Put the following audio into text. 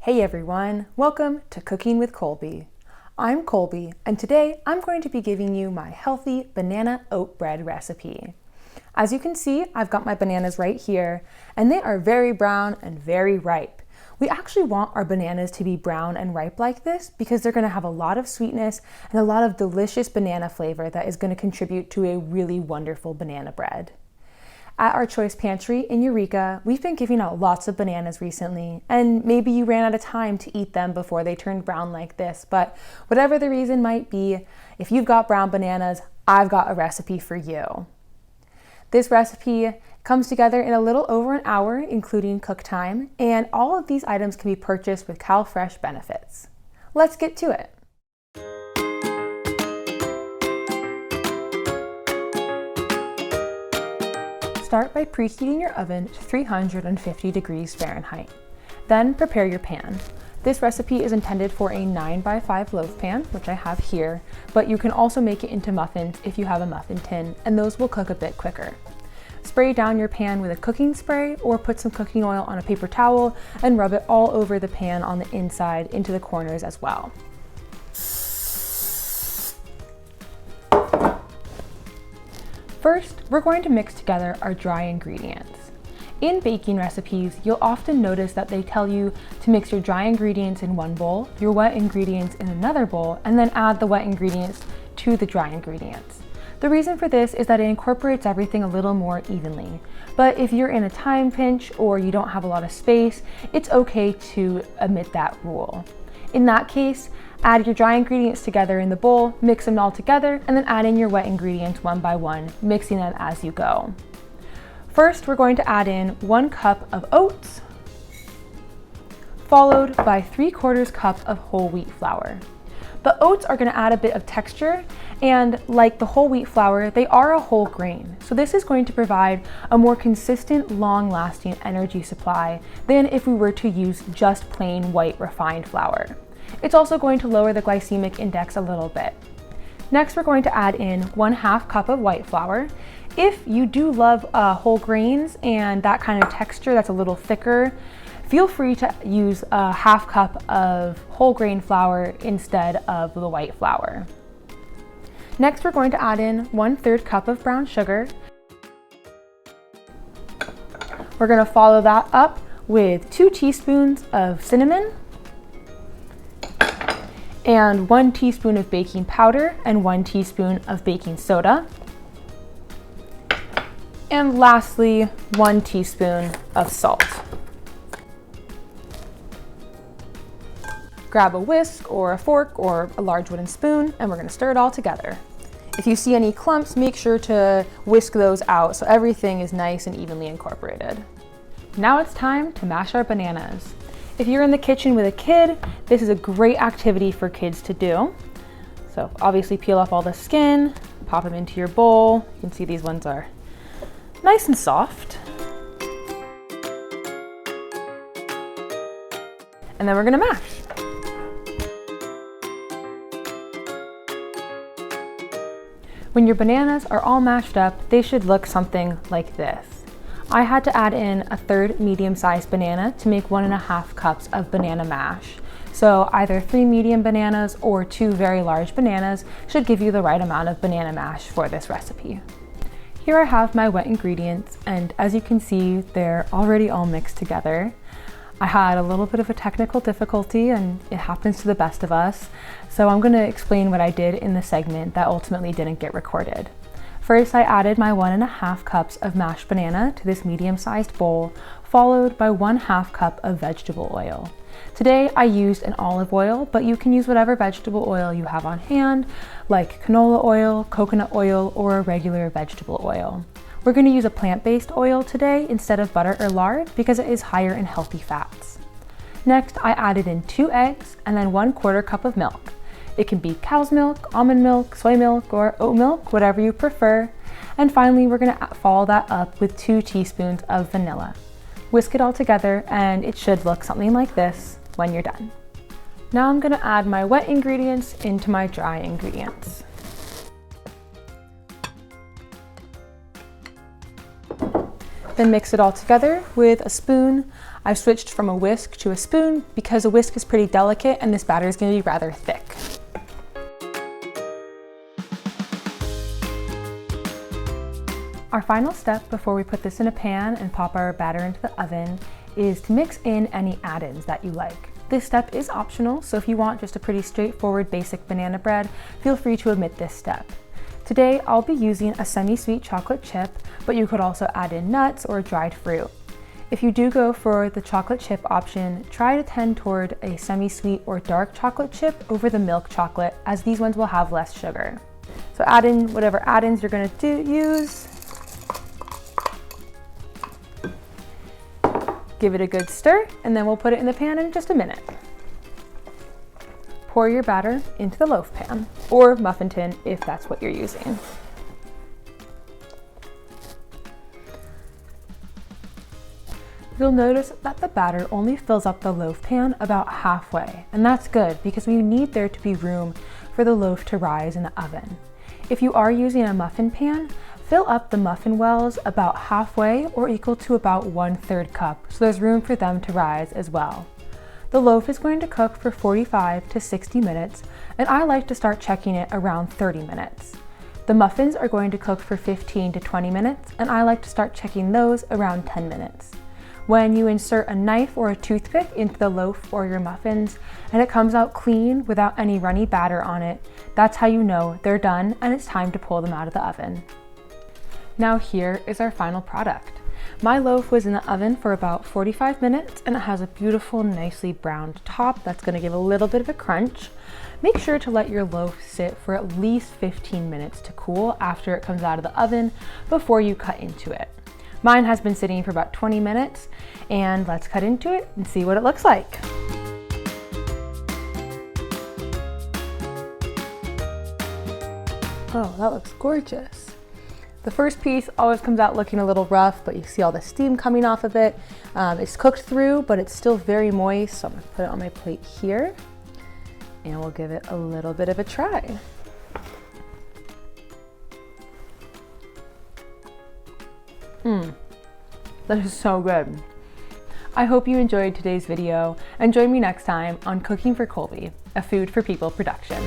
Hey everyone, welcome to Cooking with Colby. I'm Colby, and today I'm going to be giving you my healthy banana oat bread recipe. As you can see, I've got my bananas right here, and they are very brown and very ripe. We actually want our bananas to be brown and ripe like this because they're going to have a lot of sweetness and a lot of delicious banana flavor that is going to contribute to a really wonderful banana bread. At our Choice Pantry in Eureka, we've been giving out lots of bananas recently, and maybe you ran out of time to eat them before they turned brown like this, but whatever the reason might be, if you've got brown bananas, I've got a recipe for you. This recipe comes together in a little over an hour, including cook time, and all of these items can be purchased with CalFresh benefits. Let's get to it. Start by preheating your oven to 350 degrees Fahrenheit. Then prepare your pan. This recipe is intended for a 9x5 loaf pan, which I have here, but you can also make it into muffins if you have a muffin tin, and those will cook a bit quicker. Spray down your pan with a cooking spray or put some cooking oil on a paper towel and rub it all over the pan on the inside into the corners as well. First, we're going to mix together our dry ingredients. In baking recipes, you'll often notice that they tell you to mix your dry ingredients in one bowl, your wet ingredients in another bowl, and then add the wet ingredients to the dry ingredients. The reason for this is that it incorporates everything a little more evenly. But if you're in a time pinch or you don't have a lot of space, it's okay to omit that rule. In that case, add your dry ingredients together in the bowl, mix them all together, and then add in your wet ingredients one by one, mixing them as you go. First, we're going to add in 1 cup of oats, followed by 3/4 cup of whole wheat flour. The oats are going to add a bit of texture, and like the whole wheat flour, they are a whole grain. So this is going to provide a more consistent, long-lasting energy supply than if we were to use just plain white refined flour. It's also going to lower the glycemic index a little bit. Next, we're going to add in 1/2 cup of white flour. If you do love whole grains and that kind of texture that's a little thicker, feel free to use a 1/2 cup of whole grain flour instead of the white flour. Next, we're going to add in 1/3 cup of brown sugar. We're going to follow that up with 2 teaspoons of cinnamon, and 1 teaspoon of baking powder and 1 teaspoon of baking soda. And lastly, 1 teaspoon of salt. Grab a whisk or a fork or a large wooden spoon, and we're going to stir it all together. If you see any clumps, make sure to whisk those out so everything is nice and evenly incorporated. Now it's time to mash our bananas. If you're in the kitchen with a kid, this is a great activity for kids to do. So obviously peel off all the skin, pop them into your bowl. You can see these ones are nice and soft. And then we're gonna mash. When your bananas are all mashed up, they should look something like this. I had to add in a 1/3 medium-sized banana to make 1.5 cups of banana mash. So either 3 medium bananas or 2 very large bananas should give you the right amount of banana mash for this recipe. Here I have my wet ingredients, and as you can see, they're already all mixed together. I had a little bit of a technical difficulty, and it happens to the best of us. So I'm going to explain what I did in the segment that ultimately didn't get recorded. First, I added my 1.5 cups of mashed banana to this medium-sized bowl, followed by 1/2 cup of vegetable oil. Today, I used an olive oil, but you can use whatever vegetable oil you have on hand, like canola oil, coconut oil, or a regular vegetable oil. We're going to use a plant-based oil today instead of butter or lard because it is higher in healthy fats. Next, I added in 2 eggs and then 1/4 cup of milk. It can be cow's milk, almond milk, soy milk, or oat milk, whatever you prefer. And finally, we're going to follow that up with 2 teaspoons of vanilla. Whisk it all together, and it should look something like this when you're done. Now I'm going to add my wet ingredients into my dry ingredients. Then mix it all together with a spoon. I've switched from a whisk to a spoon because a whisk is pretty delicate and this batter is going to be rather thick. Our final step before we put this in a pan and pop our batter into the oven is to mix in any add-ins that you like. This step is optional, so if you want just a pretty straightforward basic banana bread, feel free to omit this step. Today, I'll be using a semi-sweet chocolate chip, but you could also add in nuts or dried fruit. If you do go for the chocolate chip option, try to tend toward a semi-sweet or dark chocolate chip over the milk chocolate, as these ones will have less sugar. So add in whatever add-ins you're going to use. Give it a good stir, and then we'll put it in the pan in just a minute. Pour your batter into the loaf pan, or muffin tin if that's what you're using. You'll notice that the batter only fills up the loaf pan about halfway, and that's good because we need there to be room for the loaf to rise in the oven. If you are using a muffin pan, fill up the muffin wells about halfway or equal to about 1/3 cup, so there's room for them to rise as well. The loaf is going to cook for 45 to 60 minutes, and I like to start checking it around 30 minutes. The muffins are going to cook for 15 to 20 minutes, and I like to start checking those around 10 minutes. When you insert a knife or a toothpick into the loaf or your muffins, and it comes out clean without any runny batter on it, that's how you know they're done and it's time to pull them out of the oven. Now here is our final product. My loaf was in the oven for about 45 minutes and it has a beautiful, nicely browned top that's going to give a little bit of a crunch. Make sure to let your loaf sit for at least 15 minutes to cool after it comes out of the oven before you cut into it. Mine has been sitting for about 20 minutes, and let's cut into it and see what it looks like. Oh, that looks gorgeous. The first piece always comes out looking a little rough, but you see all the steam coming off of it. It's cooked through, but it's still very moist, so I'm gonna put it on my plate here, and we'll give it a little bit of a try. That is so good. I hope you enjoyed today's video, and join me next time on Cooking for Colby, a Food for People production.